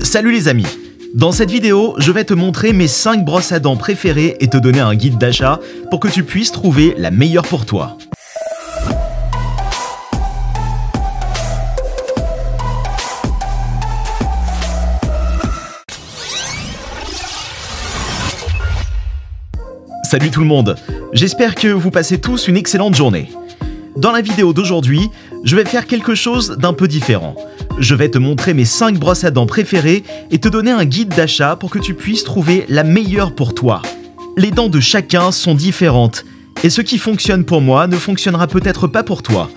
Salut les amis! Dans cette vidéo, je vais te montrer mes 5 brosses à dents préférées et te donner un guide d'achat pour que tu puisses trouver la meilleure pour toi. Salut tout le monde! J'espère que vous passez tous une excellente journée. Dans la vidéo d'aujourd'hui, je vais faire quelque chose d'un peu différent. Je vais te montrer mes 5 brosses à dents préférées et te donner un guide d'achat pour que tu puisses trouver la meilleure pour toi. Les dents de chacun sont différentes et ce qui fonctionne pour moi ne fonctionnera peut-être pas pour toi.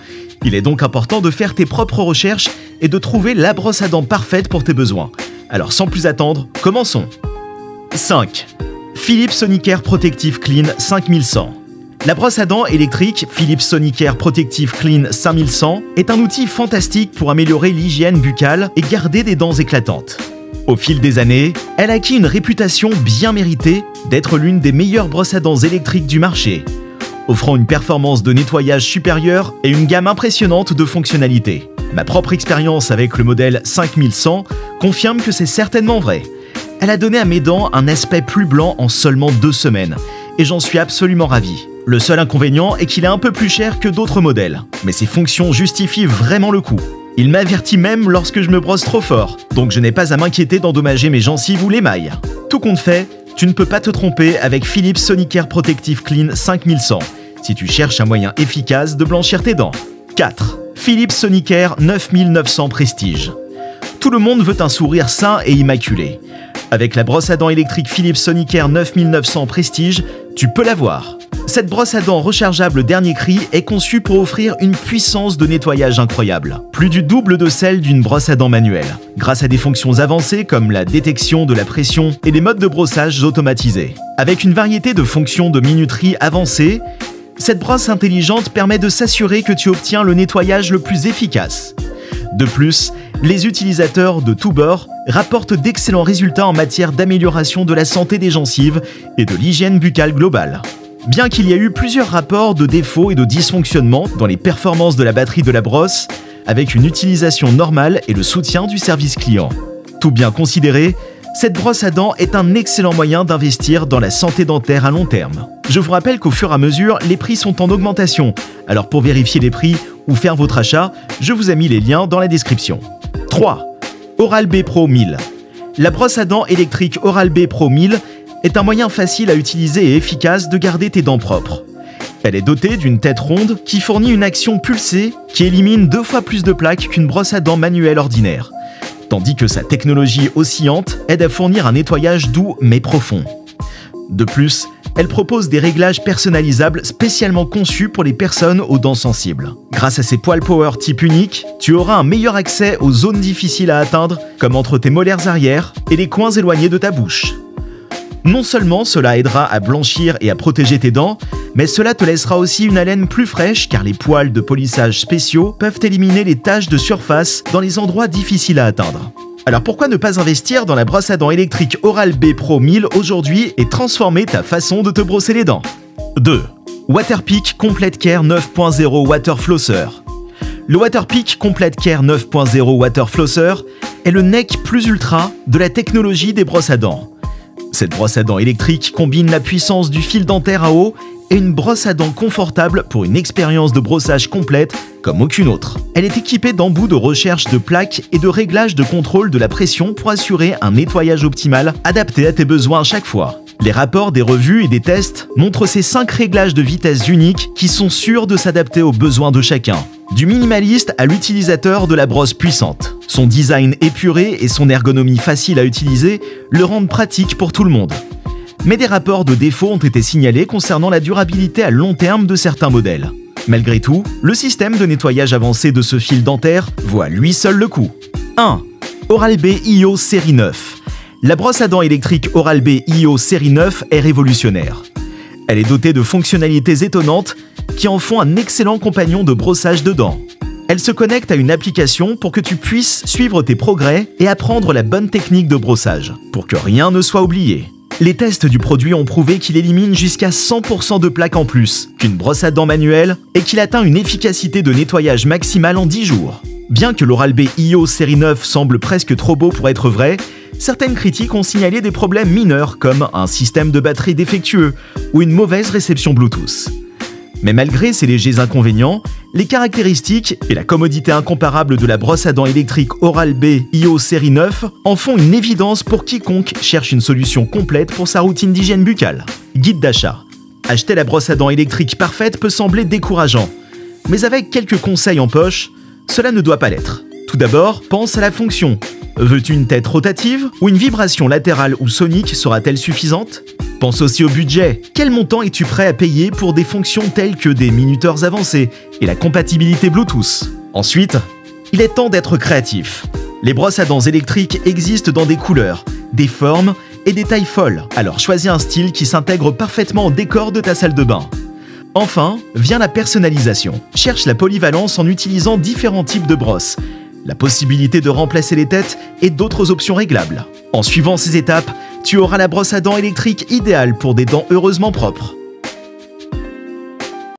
Il est donc important de faire tes propres recherches et de trouver la brosse à dents parfaite pour tes besoins. Alors sans plus attendre, commençons. 5. Philips Sonicare Protective Clean 5100. La brosse à dents électrique Philips Sonicare Protective Clean 5100 est un outil fantastique pour améliorer l'hygiène buccale et garder des dents éclatantes. Au fil des années, elle a acquis une réputation bien méritée d'être l'une des meilleures brosses à dents électriques du marché, offrant une performance de nettoyage supérieure et une gamme impressionnante de fonctionnalités. Ma propre expérience avec le modèle 5100 confirme que c'est certainement vrai. Elle a donné à mes dents un aspect plus blanc en seulement 2 semaines, et j'en suis absolument ravi. Le seul inconvénient est qu'il est un peu plus cher que d'autres modèles, mais ses fonctions justifient vraiment le coup. Il m'avertit même lorsque je me brosse trop fort, donc je n'ai pas à m'inquiéter d'endommager mes gencives ou l'émail. Tout compte fait, tu ne peux pas te tromper avec Philips Sonicare Protective Clean 5100 si tu cherches un moyen efficace de blanchir tes dents. 4. Philips Sonicare 9900 Prestige. Tout le monde veut un sourire sain et immaculé. Avec la brosse à dents électrique Philips Sonicare 9900 Prestige, tu peux l'avoir. Cette brosse à dents rechargeable dernier cri est conçue pour offrir une puissance de nettoyage incroyable, plus du double de celle d'une brosse à dents manuelle, grâce à des fonctions avancées comme la détection de la pression et des modes de brossage automatisés. Avec une variété de fonctions de minuterie avancées, cette brosse intelligente permet de s'assurer que tu obtiens le nettoyage le plus efficace. De plus, les utilisateurs de tous bords rapportent d'excellents résultats en matière d'amélioration de la santé des gencives et de l'hygiène buccale globale. Bien qu'il y ait eu plusieurs rapports de défauts et de dysfonctionnements dans les performances de la batterie de la brosse, avec une utilisation normale et le soutien du service client. Tout bien considéré, cette brosse à dents est un excellent moyen d'investir dans la santé dentaire à long terme. Je vous rappelle qu'au fur et à mesure, les prix sont en augmentation, alors pour vérifier les prix ou faire votre achat, je vous ai mis les liens dans la description. 3. Oral-B Pro 1000. La brosse à dents électrique Oral-B Pro 1000 est un moyen facile à utiliser et efficace de garder tes dents propres. Elle est dotée d'une tête ronde qui fournit une action pulsée qui élimine 2 fois plus de plaques qu'une brosse à dents manuelle ordinaire, tandis que sa technologie oscillante aide à fournir un nettoyage doux mais profond. De plus, elle propose des réglages personnalisables spécialement conçus pour les personnes aux dents sensibles. Grâce à ses poils power type unique, tu auras un meilleur accès aux zones difficiles à atteindre, comme entre tes molaires arrière et les coins éloignés de ta bouche. Non seulement cela aidera à blanchir et à protéger tes dents, mais cela te laissera aussi une haleine plus fraîche car les poils de polissage spéciaux peuvent éliminer les taches de surface dans les endroits difficiles à atteindre. Alors pourquoi ne pas investir dans la brosse à dents électrique Oral-B Pro 1000 aujourd'hui et transformer ta façon de te brosser les dents? 2. Waterpik Complete Care 9.0 Water Flosser. Le Waterpik Complete Care 9.0 Water Flosser est le nec plus ultra de la technologie des brosses à dents. Cette brosse à dents électrique combine la puissance du fil dentaire à eau et une brosse à dents confortable pour une expérience de brossage complète comme aucune autre. Elle est équipée d'embouts de recherche de plaques et de réglage de contrôle de la pression pour assurer un nettoyage optimal adapté à tes besoins à chaque fois. Les rapports des revues et des tests montrent ces 5 réglages de vitesse uniques qui sont sûrs de s'adapter aux besoins de chacun. Du minimaliste à l'utilisateur de la brosse puissante. Son design épuré et son ergonomie facile à utiliser le rendent pratique pour tout le monde. Mais des rapports de défauts ont été signalés concernant la durabilité à long terme de certains modèles. Malgré tout, le système de nettoyage avancé de ce fil dentaire vaut à lui seul le coup. 1. Oral-B iO Série 9. La brosse à dents électrique Oral-B iO Série 9 est révolutionnaire. Elle est dotée de fonctionnalités étonnantes qui en font un excellent compagnon de brossage de dents. Elle se connecte à une application pour que tu puisses suivre tes progrès et apprendre la bonne technique de brossage, pour que rien ne soit oublié. Les tests du produit ont prouvé qu'il élimine jusqu'à 100% de plaques en plus qu'une brosse à dents manuelle et qu'il atteint une efficacité de nettoyage maximale en 10 jours. Bien que l'Oral-B iO série 9 semble presque trop beau pour être vrai, certaines critiques ont signalé des problèmes mineurs comme un système de batterie défectueux ou une mauvaise réception Bluetooth. Mais malgré ces légers inconvénients, les caractéristiques et la commodité incomparable de la brosse à dents électrique Oral-B iO série 9 en font une évidence pour quiconque cherche une solution complète pour sa routine d'hygiène buccale. Guide d'achat. Acheter la brosse à dents électrique parfaite peut sembler décourageant, mais avec quelques conseils en poche, cela ne doit pas l'être. Tout d'abord, pense à la fonction. Veux-tu une tête rotative ou une vibration latérale ou sonique sera-t-elle suffisante? Pense aussi au budget. Quel montant es-tu prêt à payer pour des fonctions telles que des minuteurs avancés et la compatibilité Bluetooth? Ensuite, il est temps d'être créatif. Les brosses à dents électriques existent dans des couleurs, des formes et des tailles folles, alors choisis un style qui s'intègre parfaitement au décor de ta salle de bain. Enfin, vient la personnalisation. Cherche la polyvalence en utilisant différents types de brosses, la possibilité de remplacer les têtes et d'autres options réglables. En suivant ces étapes, tu auras la brosse à dents électrique idéale pour des dents heureusement propres.